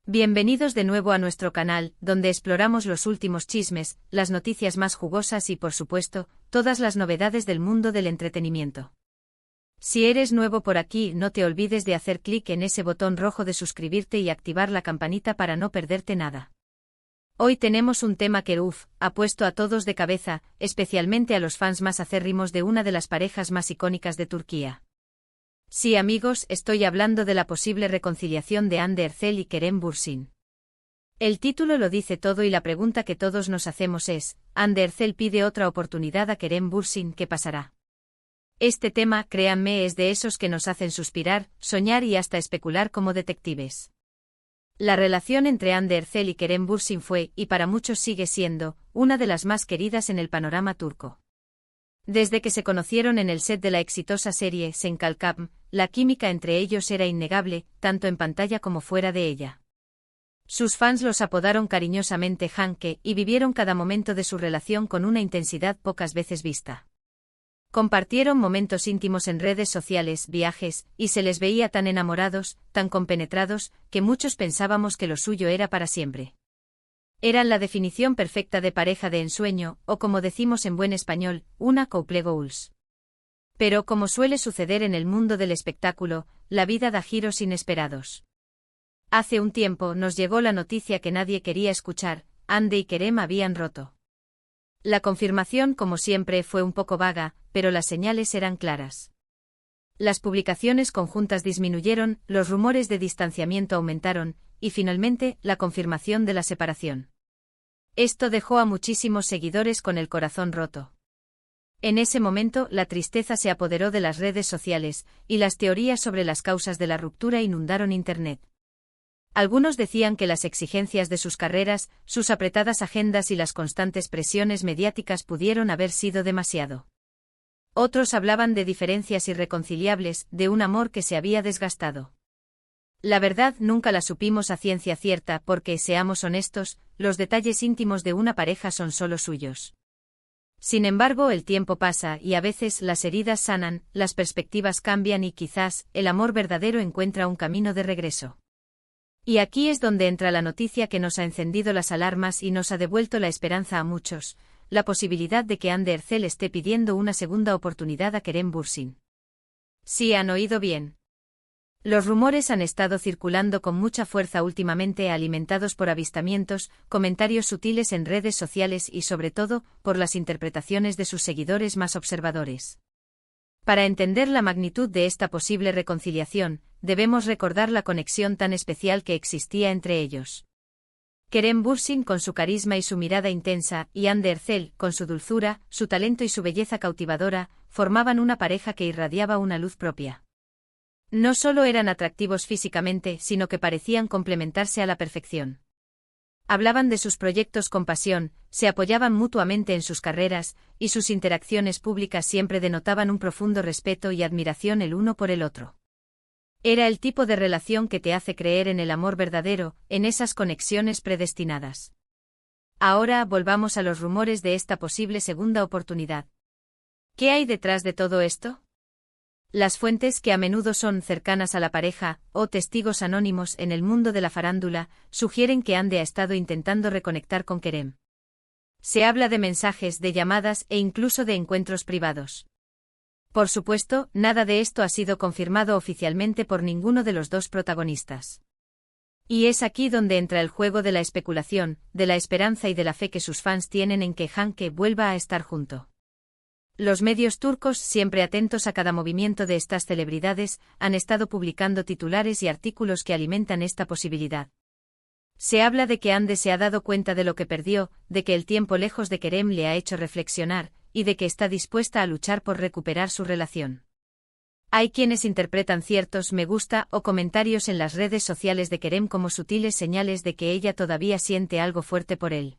Bienvenidos de nuevo a nuestro canal, donde exploramos los últimos chismes, las noticias más jugosas y, por supuesto, todas las novedades del mundo del entretenimiento. Si eres nuevo por aquí, no te olvides de hacer clic en ese botón rojo de suscribirte y activar la campanita para no perderte nada. Hoy tenemos un tema que, ha puesto a todos de cabeza, especialmente a los fans más acérrimos de una de las parejas más icónicas de Turquía. Sí, amigos, estoy hablando de la posible reconciliación de Hande Erçel y Kerem Bürsin. El título lo dice todo y la pregunta que todos nos hacemos es, Hande Erçel pide otra oportunidad a Kerem Bürsin, ¿qué pasará? Este tema, créanme, es de esos que nos hacen suspirar, soñar y hasta especular como detectives. La relación entre Hande Erçel y Kerem Bürsin fue, y para muchos sigue siendo, una de las más queridas en el panorama turco. Desde que se conocieron en el set de la exitosa serie Sen Kalkam, la química entre ellos era innegable, tanto en pantalla como fuera de ella. Sus fans los apodaron cariñosamente Hanke y vivieron cada momento de su relación con una intensidad pocas veces vista. Compartieron momentos íntimos en redes sociales, viajes, y se les veía tan enamorados, tan compenetrados, que muchos pensábamos que lo suyo era para siempre. Eran la definición perfecta de pareja de ensueño, o como decimos en buen español, una couple goals. Pero como suele suceder en el mundo del espectáculo, la vida da giros inesperados. Hace un tiempo nos llegó la noticia que nadie quería escuchar, Hande y Kerem habían roto. La confirmación, como siempre, fue un poco vaga, pero las señales eran claras. Las publicaciones conjuntas disminuyeron, los rumores de distanciamiento aumentaron, y finalmente, la confirmación de la separación. Esto dejó a muchísimos seguidores con el corazón roto. En ese momento, la tristeza se apoderó de las redes sociales, y las teorías sobre las causas de la ruptura inundaron Internet. Algunos decían que las exigencias de sus carreras, sus apretadas agendas y las constantes presiones mediáticas pudieron haber sido demasiado. Otros hablaban de diferencias irreconciliables, de un amor que se había desgastado. La verdad nunca la supimos a ciencia cierta porque, seamos honestos, los detalles íntimos de una pareja son solo suyos. Sin embargo, el tiempo pasa y a veces las heridas sanan, las perspectivas cambian y quizás, el amor verdadero encuentra un camino de regreso. Y aquí es donde entra la noticia que nos ha encendido las alarmas y nos ha devuelto la esperanza a muchos, la posibilidad de que Hande Erçel esté pidiendo una segunda oportunidad a Kerem Bürsin. Sí, han oído bien. Los rumores han estado circulando con mucha fuerza últimamente, alimentados por avistamientos, comentarios sutiles en redes sociales y sobre todo, por las interpretaciones de sus seguidores más observadores. Para entender la magnitud de esta posible reconciliación, debemos recordar la conexión tan especial que existía entre ellos. Kerem Bürsin con su carisma y su mirada intensa, y Hande Erçel, con su dulzura, su talento y su belleza cautivadora, formaban una pareja que irradiaba una luz propia. No solo eran atractivos físicamente, sino que parecían complementarse a la perfección. Hablaban de sus proyectos con pasión, se apoyaban mutuamente en sus carreras, y sus interacciones públicas siempre denotaban un profundo respeto y admiración el uno por el otro. Era el tipo de relación que te hace creer en el amor verdadero, en esas conexiones predestinadas. Ahora volvamos a los rumores de esta posible segunda oportunidad. ¿Qué hay detrás de todo esto? Las fuentes que a menudo son cercanas a la pareja, o testigos anónimos en el mundo de la farándula, sugieren que Hande ha estado intentando reconectar con Kerem. Se habla de mensajes, de llamadas e incluso de encuentros privados. Por supuesto, nada de esto ha sido confirmado oficialmente por ninguno de los dos protagonistas. Y es aquí donde entra el juego de la especulación, de la esperanza y de la fe que sus fans tienen en que Hanke vuelva a estar junto. Los medios turcos, siempre atentos a cada movimiento de estas celebridades, han estado publicando titulares y artículos que alimentan esta posibilidad. Se habla de que Hande se ha dado cuenta de lo que perdió, de que el tiempo lejos de Kerem le ha hecho reflexionar, y de que está dispuesta a luchar por recuperar su relación. Hay quienes interpretan ciertos me gusta o comentarios en las redes sociales de Kerem como sutiles señales de que ella todavía siente algo fuerte por él.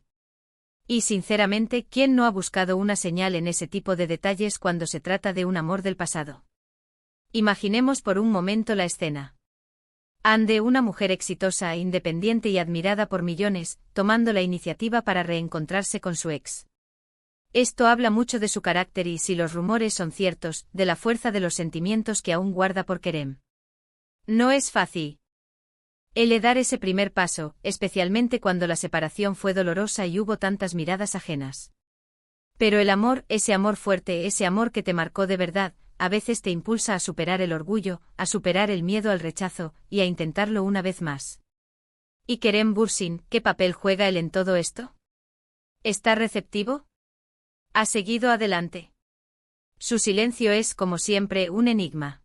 Y sinceramente, ¿quién no ha buscado una señal en ese tipo de detalles cuando se trata de un amor del pasado? Imaginemos por un momento la escena. Hande, una mujer exitosa, independiente y admirada por millones, tomando la iniciativa para reencontrarse con su ex. Esto habla mucho de su carácter y, si los rumores son ciertos, de la fuerza de los sentimientos que aún guarda por Kerem. No es fácil. Dar ese primer paso, especialmente cuando la separación fue dolorosa y hubo tantas miradas ajenas. Pero el amor, ese amor fuerte, ese amor que te marcó de verdad, a veces te impulsa a superar el orgullo, a superar el miedo al rechazo, y a intentarlo una vez más. ¿Y Kerem Bürsin, qué papel juega él en todo esto? ¿Está receptivo? Ha seguido adelante. Su silencio es, como siempre, un enigma.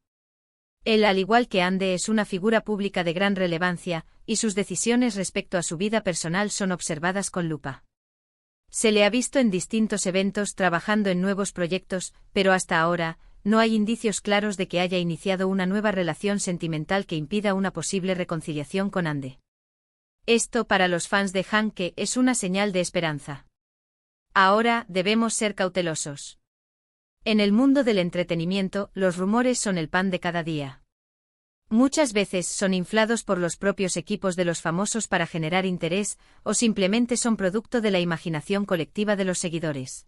Él, al igual que Hande, es una figura pública de gran relevancia, y sus decisiones respecto a su vida personal son observadas con lupa. Se le ha visto en distintos eventos trabajando en nuevos proyectos, pero hasta ahora, no hay indicios claros de que haya iniciado una nueva relación sentimental que impida una posible reconciliación con Hande. Esto, para los fans de Hanke, es una señal de esperanza. Ahora, debemos ser cautelosos. En el mundo del entretenimiento, los rumores son el pan de cada día. Muchas veces son inflados por los propios equipos de los famosos para generar interés, o simplemente son producto de la imaginación colectiva de los seguidores.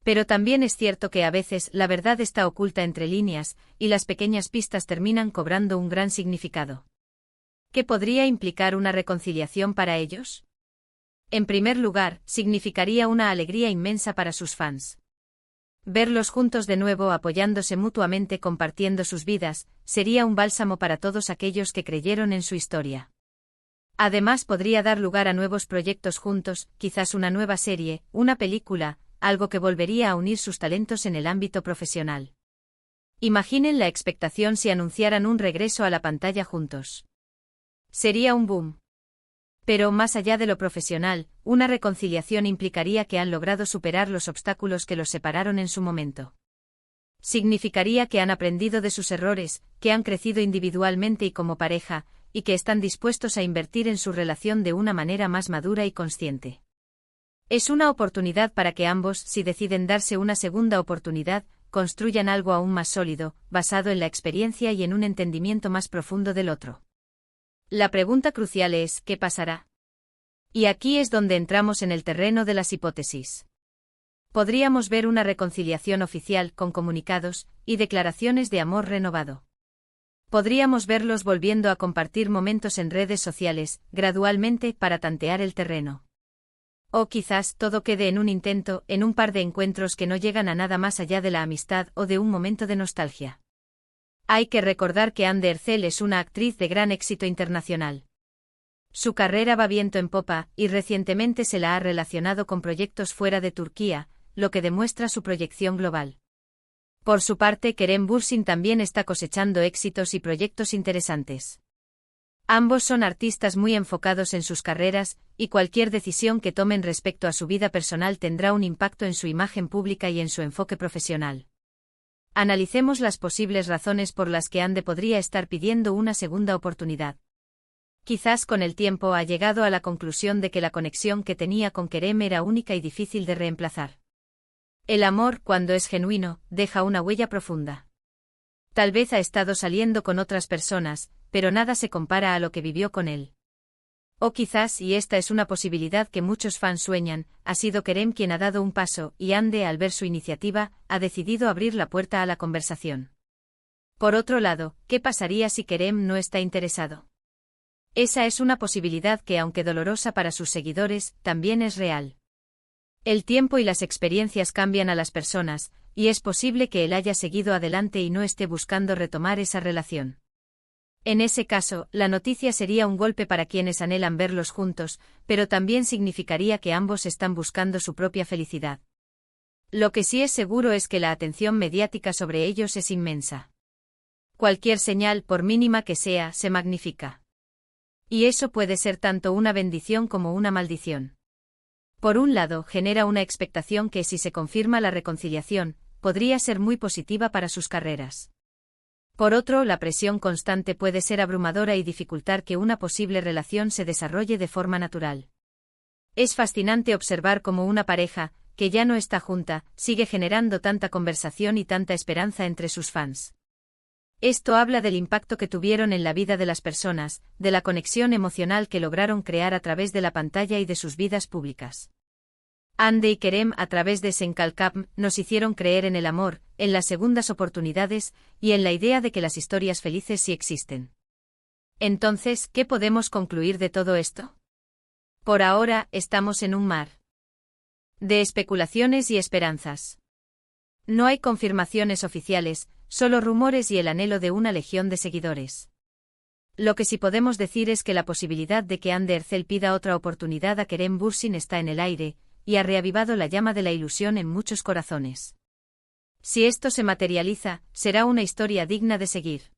Pero también es cierto que a veces la verdad está oculta entre líneas, y las pequeñas pistas terminan cobrando un gran significado. ¿Qué podría implicar una reconciliación para ellos? En primer lugar, significaría una alegría inmensa para sus fans. Verlos juntos de nuevo, apoyándose mutuamente, compartiendo sus vidas, sería un bálsamo para todos aquellos que creyeron en su historia. Además, podría dar lugar a nuevos proyectos juntos, quizás una nueva serie, una película, algo que volvería a unir sus talentos en el ámbito profesional. Imaginen la expectación si anunciaran un regreso a la pantalla juntos. Sería un boom. Pero más allá de lo profesional, una reconciliación implicaría que han logrado superar los obstáculos que los separaron en su momento. Significaría que han aprendido de sus errores, que han crecido individualmente y como pareja, y que están dispuestos a invertir en su relación de una manera más madura y consciente. Es una oportunidad para que ambos, si deciden darse una segunda oportunidad, construyan algo aún más sólido, basado en la experiencia y en un entendimiento más profundo del otro. La pregunta crucial es, ¿qué pasará? Y aquí es donde entramos en el terreno de las hipótesis. Podríamos ver una reconciliación oficial con comunicados y declaraciones de amor renovado. Podríamos verlos volviendo a compartir momentos en redes sociales, gradualmente, para tantear el terreno. O quizás todo quede en un intento, en un par de encuentros que no llegan a nada más allá de la amistad o de un momento de nostalgia. Hay que recordar que Hande Erçel es una actriz de gran éxito internacional. Su carrera va viento en popa, y recientemente se la ha relacionado con proyectos fuera de Turquía, lo que demuestra su proyección global. Por su parte, Kerem Bürsin también está cosechando éxitos y proyectos interesantes. Ambos son artistas muy enfocados en sus carreras, y cualquier decisión que tomen respecto a su vida personal tendrá un impacto en su imagen pública y en su enfoque profesional. Analicemos las posibles razones por las que Hande podría estar pidiendo una segunda oportunidad. Quizás con el tiempo ha llegado a la conclusión de que la conexión que tenía con Kerem era única y difícil de reemplazar. El amor, cuando es genuino, deja una huella profunda. Tal vez ha estado saliendo con otras personas, pero nada se compara a lo que vivió con él. O quizás, y esta es una posibilidad que muchos fans sueñan, ha sido Kerem quien ha dado un paso, y Hande, al ver su iniciativa, ha decidido abrir la puerta a la conversación. Por otro lado, ¿qué pasaría si Kerem no está interesado? Esa es una posibilidad que, aunque dolorosa para sus seguidores, también es real. El tiempo y las experiencias cambian a las personas, y es posible que él haya seguido adelante y no esté buscando retomar esa relación. En ese caso, la noticia sería un golpe para quienes anhelan verlos juntos, pero también significaría que ambos están buscando su propia felicidad. Lo que sí es seguro es que la atención mediática sobre ellos es inmensa. Cualquier señal, por mínima que sea, se magnifica. Y eso puede ser tanto una bendición como una maldición. Por un lado, genera una expectación que, si se confirma la reconciliación, podría ser muy positiva para sus carreras. Por otro, la presión constante puede ser abrumadora y dificultar que una posible relación se desarrolle de forma natural. Es fascinante observar cómo una pareja, que ya no está junta, sigue generando tanta conversación y tanta esperanza entre sus fans. Esto habla del impacto que tuvieron en la vida de las personas, de la conexión emocional que lograron crear a través de la pantalla y de sus vidas públicas. Hande y Kerem, a través de Senkalkam, nos hicieron creer en el amor, en las segundas oportunidades, y en la idea de que las historias felices sí existen. Entonces, ¿qué podemos concluir de todo esto? Por ahora, estamos en un mar de especulaciones y esperanzas. No hay confirmaciones oficiales, solo rumores y el anhelo de una legión de seguidores. Lo que sí podemos decir es que la posibilidad de que Andercel pida otra oportunidad a Kerem Bürsin está en el aire, y ha reavivado la llama de la ilusión en muchos corazones. Si esto se materializa, será una historia digna de seguir.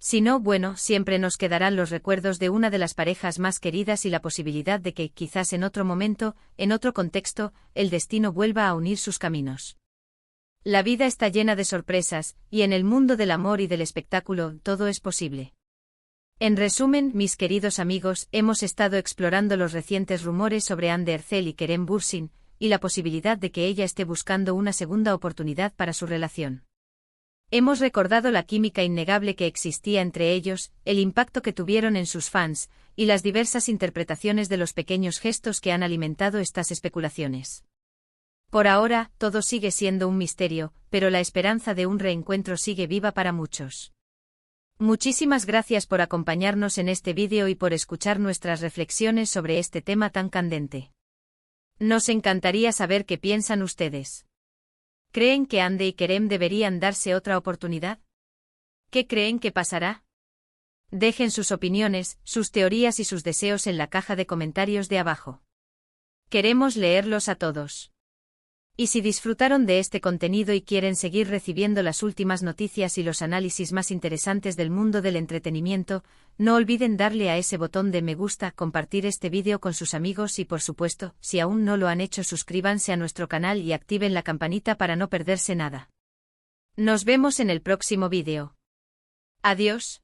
Si no, bueno, siempre nos quedarán los recuerdos de una de las parejas más queridas y la posibilidad de que, quizás en otro momento, en otro contexto, el destino vuelva a unir sus caminos. La vida está llena de sorpresas, y en el mundo del amor y del espectáculo, todo es posible. En resumen, mis queridos amigos, hemos estado explorando los recientes rumores sobre Andercel y Kerem Bürsin, y la posibilidad de que ella esté buscando una segunda oportunidad para su relación. Hemos recordado la química innegable que existía entre ellos, el impacto que tuvieron en sus fans, y las diversas interpretaciones de los pequeños gestos que han alimentado estas especulaciones. Por ahora, todo sigue siendo un misterio, pero la esperanza de un reencuentro sigue viva para muchos. Muchísimas gracias por acompañarnos en este vídeo y por escuchar nuestras reflexiones sobre este tema tan candente. Nos encantaría saber qué piensan ustedes. ¿Creen que Ande y Kerem deberían darse otra oportunidad? ¿Qué creen que pasará? Dejen sus opiniones, sus teorías y sus deseos en la caja de comentarios de abajo. Queremos leerlos a todos. Y si disfrutaron de este contenido y quieren seguir recibiendo las últimas noticias y los análisis más interesantes del mundo del entretenimiento, no olviden darle a ese botón de me gusta, compartir este vídeo con sus amigos y por supuesto, si aún no lo han hecho, suscríbanse a nuestro canal y activen la campanita para no perderse nada. Nos vemos en el próximo vídeo. Adiós.